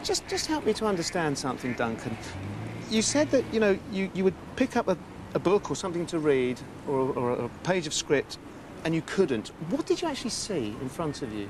Just help me to understand something, Duncan. You said that, you know, you would pick up a book or something to read or a page of script and you couldn't. What did you actually see in front of you?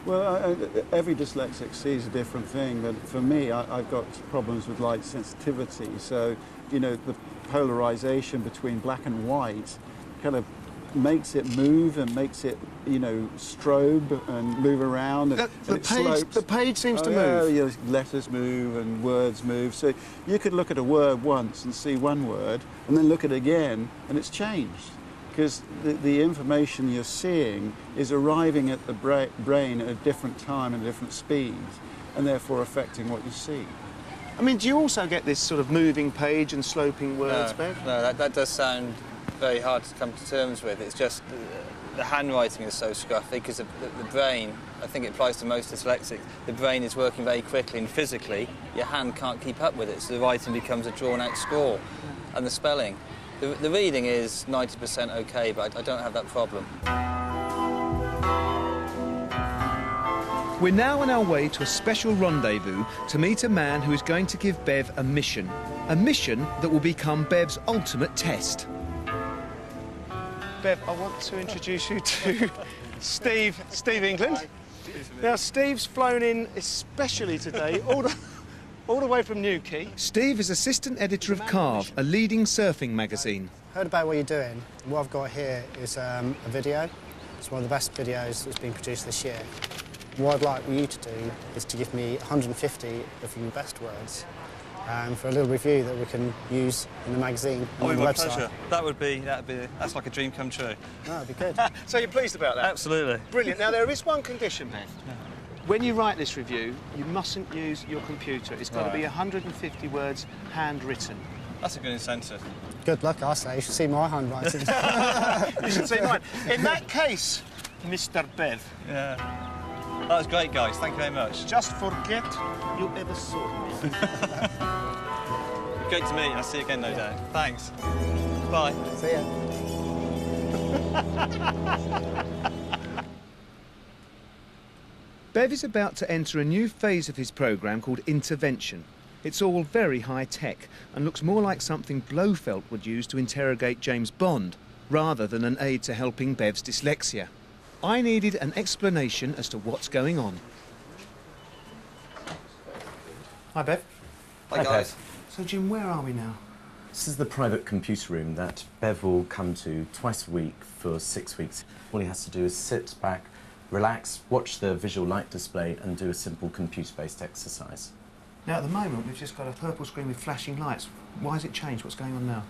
Well, every dyslexic sees a different thing, but for me, I've got problems with light sensitivity. So, you know, the polarization between black and white kind of makes it move and makes it, you know, strobe and move around. And the page seems to move. Yeah, letters move and words move. So you could look at a word once and see one word, and then look at it again, and it's changed. Because the information you're seeing is arriving at the brain at a different time and a different speed, and therefore affecting what you see. I mean, do you also get this sort of moving page and sloping words, Bev? No, that does sound very hard to come to terms with. It's just the handwriting is so scruffy because the brain, I think it applies to most dyslexics, the brain is working very quickly and physically your hand can't keep up with it, so the writing becomes a drawn-out scrawl. And the spelling. The reading is 90% OK, but I don't have that problem. We're now on our way to a special rendezvous to meet a man who is going to give Bev a mission. A mission that will become Bev's ultimate test. Bev, I want to introduce you to Steve England. Now, Steve's flown in especially today, all the way from Newquay. Steve is assistant editor of Carve, a leading surfing magazine. Heard about what you're doing. What I've got here is a video. It's one of the best videos that's been produced this year. What I'd like you to do is to give me 150 of your best words for a little review that we can use in the magazine and on the website. Pleasure. That's like a dream come true. No, that'd be good. So you're pleased about that? Absolutely. Brilliant. Now, there is one condition, Bev. When you write this review, you mustn't use your computer. It's got to be 150 words handwritten. That's a good incentive. Good luck, I say. You should see my handwriting. You should see mine. In that case, Mr. Bev. Yeah. That was great, guys. Thank you very much. Just forget you ever saw me. Great to meet you. I'll see you again, no doubt. Thanks. Bye. See ya. Bev is about to enter a new phase of his programme called Intervention. It's all very high-tech and looks more like something Blofeld would use to interrogate James Bond, rather than an aid to helping Bev's dyslexia. I needed an explanation as to what's going on. Hi, Bev. Hi, guys. So, Jim, where are we now? This is the private computer room that Bev will come to twice a week for 6 weeks. All he has to do is sit back, relax, watch the visual light display and do a simple computer-based exercise. Now, at the moment, we've just got a purple screen with flashing lights. Why has it changed? What's going on now?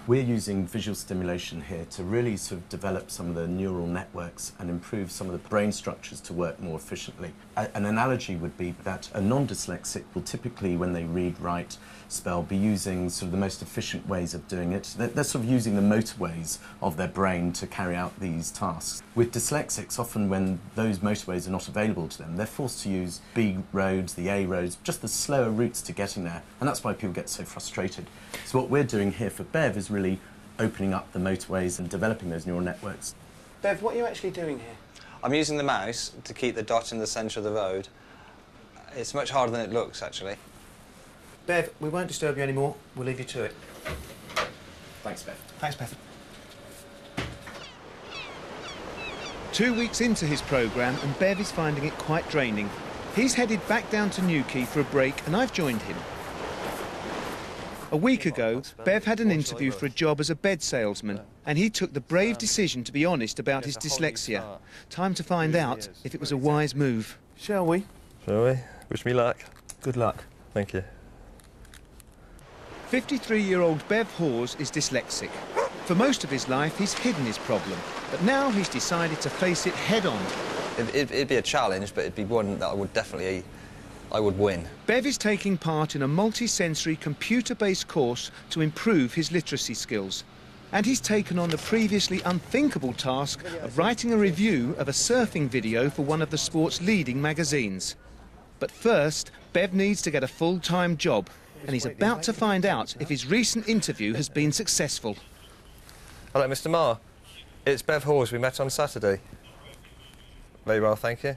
We're using visual stimulation here to really sort of develop some of the neural networks and improve some of the brain structures to work more efficiently. An analogy would be that a non-dyslexic will typically, when they read, write, spell, be using sort of the most efficient ways of doing it. They're sort of using the motorways of their brain to carry out these tasks. With dyslexics, often when those motorways are not available to them, they're forced to use B roads, the A roads, just the slower routes to getting there, and that's why people get so frustrated. So what we're doing here for Bev is really opening up the motorways and developing those neural networks. Bev, what are you actually doing here? I'm using the mouse to keep the dot in the centre of the road. It's much harder than it looks, actually. Bev, we won't disturb you anymore. We'll leave you to it. Thanks, Bev. Thanks, Bev. 2 weeks into his programme and Bev is finding it quite draining. He's headed back down to Newquay for a break and I've joined him. A week ago, Bev had an interview for a job as a bed salesman and he took the brave decision to be honest about his dyslexia. Time to find out if it was a wise move. Shall we? Shall we? Wish me luck. Good luck. Thank you. 53-year-old Bev Hawes is dyslexic. For most of his life, he's hidden his problem, but now he's decided to face it head-on. It'd be a challenge, but it'd be one that I would win. Bev is taking part in a multi-sensory computer-based course to improve his literacy skills. And he's taken on the previously unthinkable task of writing a review of a surfing video for one of the sport's leading magazines. But first, Bev needs to get a full-time job, and he's about to find out if his recent interview has been successful. Hello, Mr. Marr. It's Bev Hawes. We met on Saturday. Very well, thank you.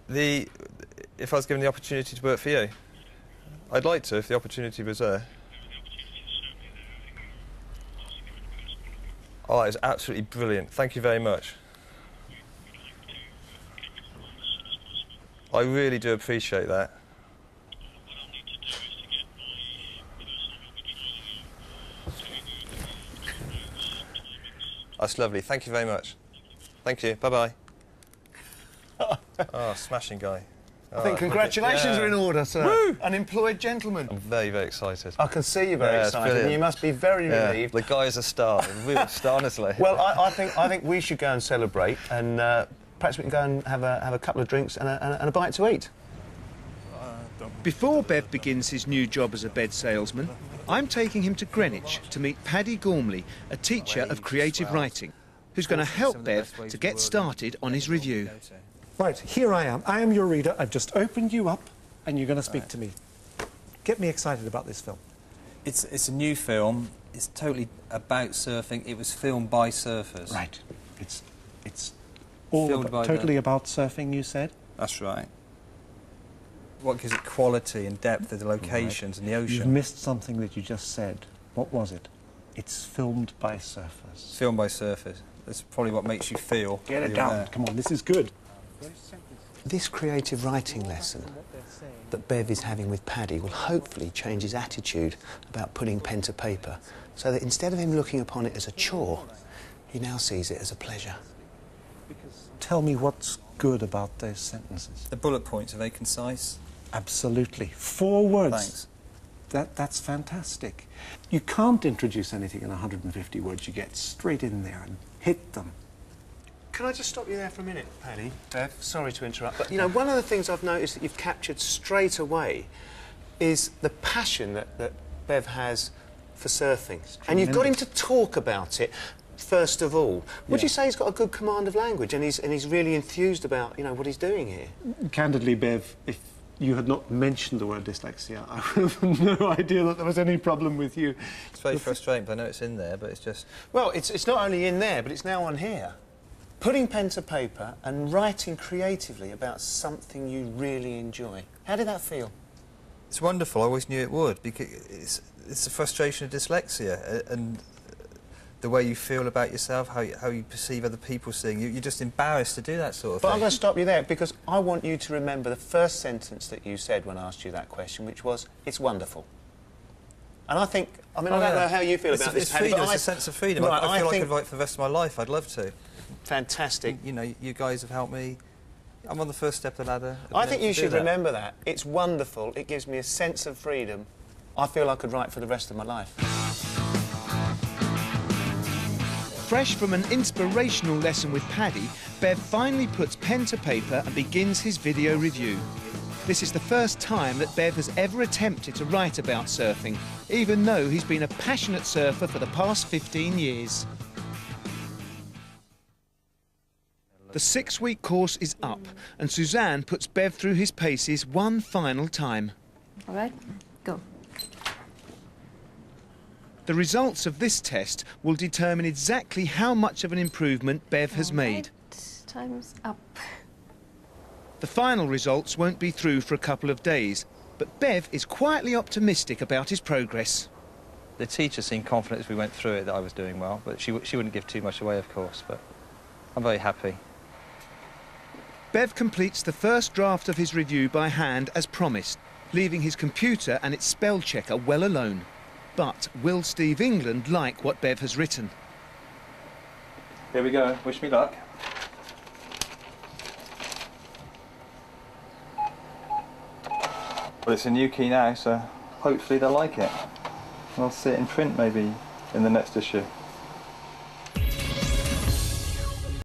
If I was given the opportunity to work for you, I'd like to if the opportunity was there. Oh, it's absolutely brilliant. Thank you very much. I really do appreciate that. That's lovely. Thank you very much. Thank you. Bye-bye. Oh, smashing guy. I think congratulations are in order, sir. Woo! Unemployed gentleman. I'm very, very excited. I can see you're very excited, brilliant. and you must be very relieved. The guy's a star, a real star, honestly. Well, I think we should go and celebrate, and perhaps we can go and have a couple of drinks and a bite to eat. Before Bev begins his new job as a bed salesman, I'm taking him to Greenwich to meet Paddy Gormley, a teacher of creative writing, who's going to help Bev to get started on his review. Right, here I am. I am your reader. I've just opened you up, and you're going to speak to me. Get me excited about this film. It's a new film. It's totally about surfing. It was filmed by surfers. Right. It's all totally about surfing, you said? That's right. What gives it quality and depth of the locations and the ocean. You've missed something that you just said. What was it? It's filmed by surfers. It's filmed by surfers. That's probably what makes you feel. Get it down. Come on, this is good. This creative writing lesson that Bev is having with Paddy will hopefully change his attitude about putting pen to paper, so that instead of him looking upon it as a chore, he now sees it as a pleasure. Tell me what's good about those sentences. The bullet points, are they concise? Absolutely. 4 words. Thanks. That's fantastic. You can't introduce anything in 150 words. You get straight in there and hit them. Can I just stop you there for a minute, Paddy? Bev, sorry to interrupt, but, you know, one of the things I've noticed that you've captured straight away is the passion that Bev has for surfing. And you've got him to talk about it, first of all. Would you say he's got a good command of language and he's really enthused about, you know, what he's doing here? Candidly, Bev, if you had not mentioned the word dyslexia, I would have no idea that there was any problem with you. It's very frustrating, but I know it's in there, but it's just... Well, it's not only in there, but it's now on here. Putting pen to paper and writing creatively about something you really enjoy. How did that feel? It's wonderful. I always knew it would, because it's the frustration of dyslexia and the way you feel about yourself, how you perceive other people seeing you. You're just embarrassed to do that sort of thing. But I'm going to stop you there, because I want you to remember the first sentence that you said when I asked you that question, which was, it's wonderful. And I think, I mean, I don't know how you feel about this, Paddy, but it's a sense of freedom. Right, I feel like I could write for the rest of my life. I'd love to. Fantastic. You know, you guys have helped me. I'm on the first step of the ladder. I think you should remember that. It's wonderful. It gives me a sense of freedom. I feel I could write for the rest of my life. Fresh from an inspirational lesson with Paddy, Bev finally puts pen to paper and begins his video review. This is the first time that Bev has ever attempted to write about surfing, even though he's been a passionate surfer for the past 15 years. The 6-week course is up, and Suzanne puts Bev through his paces one final time. All right, go. The results of this test will determine exactly how much of an improvement Bev has made. Time's up. The final results won't be through for a couple of days, but Bev is quietly optimistic about his progress. The teacher seemed confident as we went through it that I was doing well, but she wouldn't give too much away, of course, but I'm very happy. Bev completes the first draft of his review by hand as promised, leaving his computer and its spell checker well alone. But will Steve England like what Bev has written? Here we go. Wish me luck. Well, it's a new key now, so hopefully they'll like it. I'll see it in print maybe in the next issue.